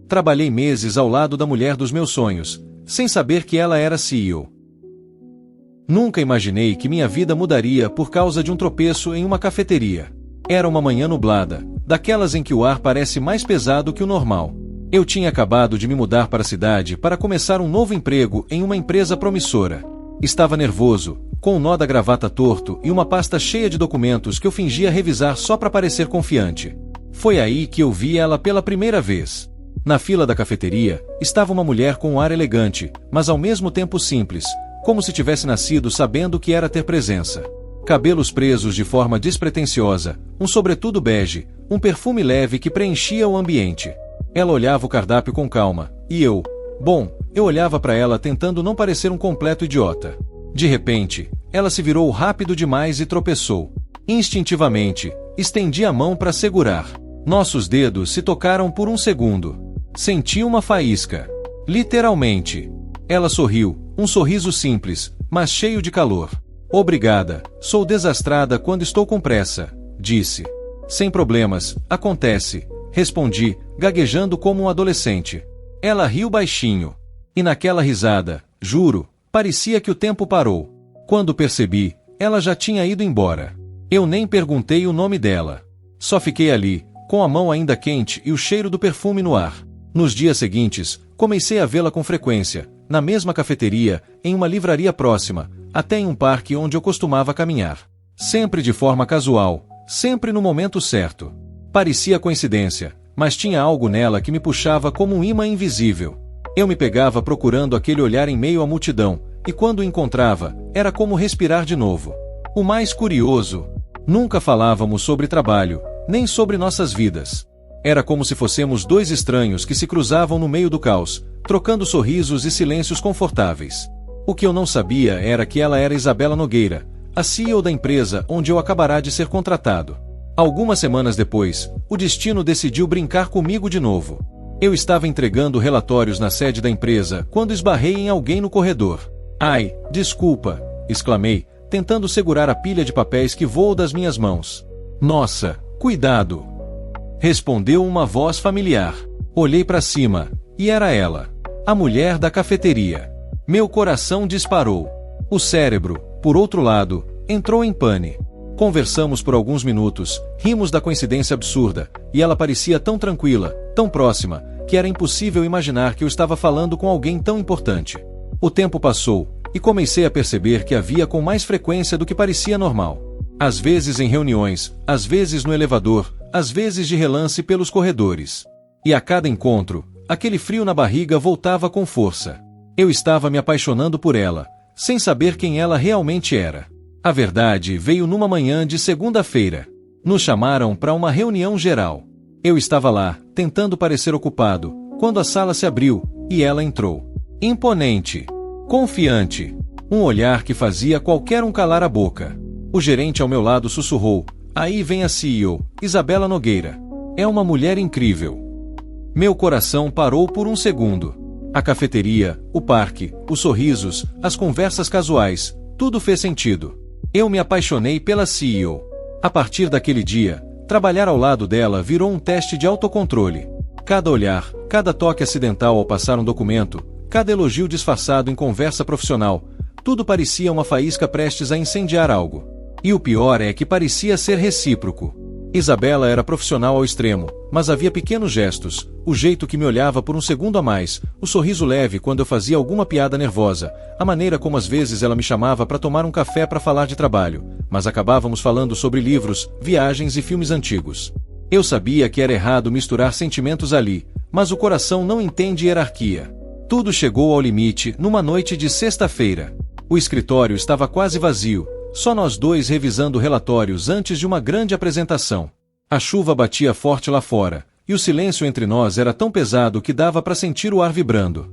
Trabalhei meses ao lado da mulher dos meus sonhos, sem saber que ela era CEO. Nunca imaginei que minha vida mudaria por causa de um tropeço em uma cafeteria. Era uma manhã nublada, daquelas em que o ar parece mais pesado que o normal. Eu tinha acabado de me mudar para a cidade para começar um novo emprego em uma empresa promissora. Estava nervoso, com o nó da gravata torto e uma pasta cheia de documentos que eu fingia revisar só para parecer confiante. Foi aí que eu vi ela pela primeira vez. Na fila da cafeteria, estava uma mulher com um ar elegante, mas ao mesmo tempo simples, como se tivesse nascido sabendo o que era ter presença. Cabelos presos de forma despretensiosa, um sobretudo bege, um perfume leve que preenchia o ambiente. Ela olhava o cardápio com calma, e eu olhava para ela tentando não parecer um completo idiota. De repente, ela se virou rápido demais e tropeçou. Instintivamente, estendi a mão para segurar. Nossos dedos se tocaram por um segundo. Senti uma faísca. Literalmente. Ela sorriu, um sorriso simples, mas cheio de calor. Obrigada, sou desastrada quando estou com pressa, disse. Sem problemas, acontece, respondi, gaguejando como um adolescente. Ela riu baixinho. E naquela risada, juro, parecia que o tempo parou. Quando percebi, ela já tinha ido embora. Eu nem perguntei o nome dela. Só fiquei ali, com a mão ainda quente e o cheiro do perfume no ar. Nos dias seguintes, comecei a vê-la com frequência, na mesma cafeteria, em uma livraria próxima, até em um parque onde eu costumava caminhar. Sempre de forma casual, sempre no momento certo. Parecia coincidência, mas tinha algo nela que me puxava como um imã invisível. Eu me pegava procurando aquele olhar em meio à multidão, e quando o encontrava, era como respirar de novo. O mais curioso, nunca falávamos sobre trabalho, nem sobre nossas vidas. Era como se fôssemos dois estranhos que se cruzavam no meio do caos, trocando sorrisos e silêncios confortáveis. O que eu não sabia era que ela era Isabela Nogueira, a CEO da empresa onde eu acabará de ser contratado. Algumas semanas depois, o destino decidiu brincar comigo de novo. Eu estava entregando relatórios na sede da empresa quando esbarrei em alguém no corredor. Ai, desculpa, exclamei, tentando segurar a pilha de papéis que voou das minhas mãos. Nossa, cuidado! Respondeu uma voz familiar. Olhei para cima, e era ela, a mulher da cafeteria. Meu coração disparou. O cérebro, por outro lado, entrou em pane. Conversamos por alguns minutos, rimos da coincidência absurda, e ela parecia tão tranquila, tão próxima, que era impossível imaginar que eu estava falando com alguém tão importante. O tempo passou, e comecei a perceber que a via com mais frequência do que parecia normal. Às vezes em reuniões, às vezes no elevador, às vezes de relance pelos corredores. E a cada encontro, aquele frio na barriga voltava com força. Eu estava me apaixonando por ela, sem saber quem ela realmente era. A verdade veio numa manhã de segunda-feira. Nos chamaram para uma reunião geral. Eu estava lá, tentando parecer ocupado, quando a sala se abriu, e ela entrou. Imponente. Confiante. Um olhar que fazia qualquer um calar a boca. O gerente ao meu lado sussurrou, aí vem a CEO, Isabela Nogueira. É uma mulher incrível. Meu coração parou por um segundo. A cafeteria, o parque, os sorrisos, as conversas casuais, tudo fez sentido. Eu me apaixonei pela CEO. A partir daquele dia, trabalhar ao lado dela virou um teste de autocontrole. Cada olhar, cada toque acidental ao passar um documento, cada elogio disfarçado em conversa profissional, tudo parecia uma faísca prestes a incendiar algo. E o pior é que parecia ser recíproco. Isabela era profissional ao extremo, mas havia pequenos gestos, o jeito que me olhava por um segundo a mais, o sorriso leve quando eu fazia alguma piada nervosa, a maneira como às vezes ela me chamava para tomar um café para falar de trabalho, mas acabávamos falando sobre livros, viagens e filmes antigos. Eu sabia que era errado misturar sentimentos ali, mas o coração não entende hierarquia. Tudo chegou ao limite numa noite de sexta-feira. O escritório estava quase vazio, só nós dois revisando relatórios antes de uma grande apresentação. A chuva batia forte lá fora, e o silêncio entre nós era tão pesado que dava para sentir o ar vibrando.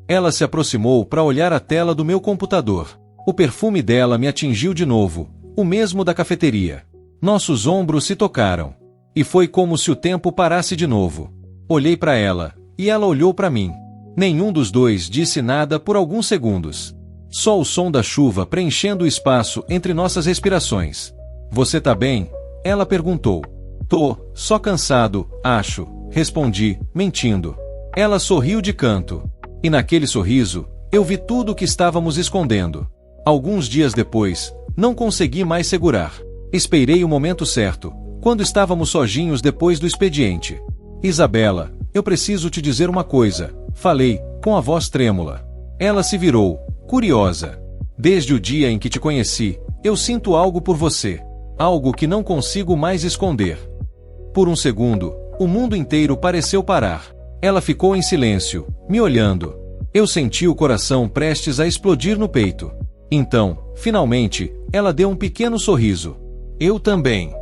Ela se aproximou para olhar a tela do meu computador. O perfume dela me atingiu de novo, o mesmo da cafeteria. Nossos ombros se tocaram. E foi como se o tempo parasse de novo. Olhei para ela, e ela olhou para mim. Nenhum dos dois disse nada por alguns segundos. Só o som da chuva preenchendo o espaço entre nossas respirações. Você tá bem? Ela perguntou. Tô, só cansado, acho, Respondi, mentindo. Ela sorriu de canto. E naquele sorriso, eu vi tudo o que estávamos escondendo. Alguns dias depois, não consegui mais segurar. Esperei o momento certo, quando estávamos sozinhos depois do expediente. Isabela, eu preciso te dizer uma coisa, falei, com a voz trêmula. Ela se virou, curiosa. Desde o dia em que te conheci, eu sinto algo por você. Algo que não consigo mais esconder. Por um segundo, o mundo inteiro pareceu parar. Ela ficou em silêncio, me olhando. Eu senti o coração prestes a explodir no peito. Então, finalmente, ela deu um pequeno sorriso. Eu também.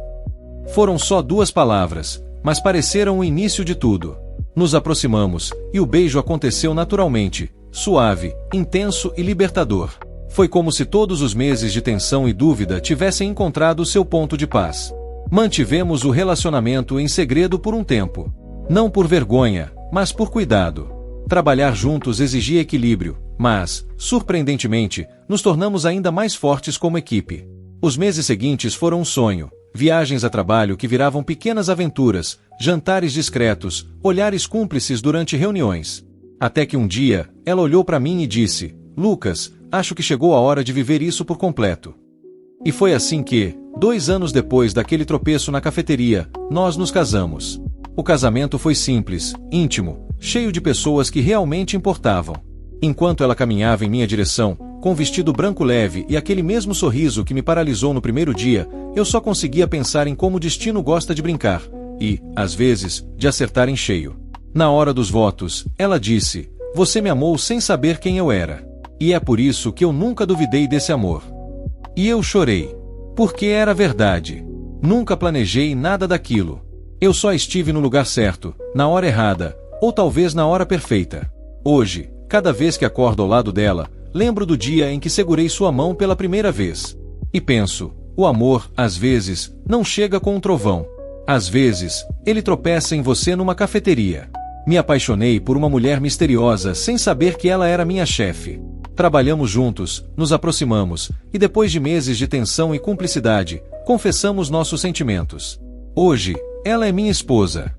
Foram só 2 palavras, mas pareceram o início de tudo. Nos aproximamos, e o beijo aconteceu naturalmente, suave, intenso e libertador. Foi como se todos os meses de tensão e dúvida tivessem encontrado seu ponto de paz. Mantivemos o relacionamento em segredo por um tempo. Não por vergonha, mas por cuidado. Trabalhar juntos exigia equilíbrio, mas, surpreendentemente, nos tornamos ainda mais fortes como equipe. Os meses seguintes foram um sonho. Viagens a trabalho que viravam pequenas aventuras, jantares discretos, olhares cúmplices durante reuniões. Até que um dia, ela olhou para mim e disse, Lucas, acho que chegou a hora de viver isso por completo. E foi assim que, 2 anos depois daquele tropeço na cafeteria, nós nos casamos. O casamento foi simples, íntimo, cheio de pessoas que realmente importavam. Enquanto ela caminhava em minha direção, com um vestido branco leve e aquele mesmo sorriso que me paralisou no primeiro dia, eu só conseguia pensar em como o destino gosta de brincar, e, às vezes, de acertar em cheio. Na hora dos votos, ela disse, você me amou sem saber quem eu era. E é por isso que eu nunca duvidei desse amor. E eu chorei. Porque era verdade. Nunca planejei nada daquilo. Eu só estive no lugar certo, na hora errada, ou talvez na hora perfeita. Hoje, cada vez que acordo ao lado dela, lembro do dia em que segurei sua mão pela primeira vez. E penso, o amor, às vezes, não chega com um trovão. Às vezes, ele tropeça em você numa cafeteria. Me apaixonei por uma mulher misteriosa sem saber que ela era minha chefe. Trabalhamos juntos, nos aproximamos, e depois de meses de tensão e cumplicidade, confessamos nossos sentimentos. Hoje, ela é minha esposa.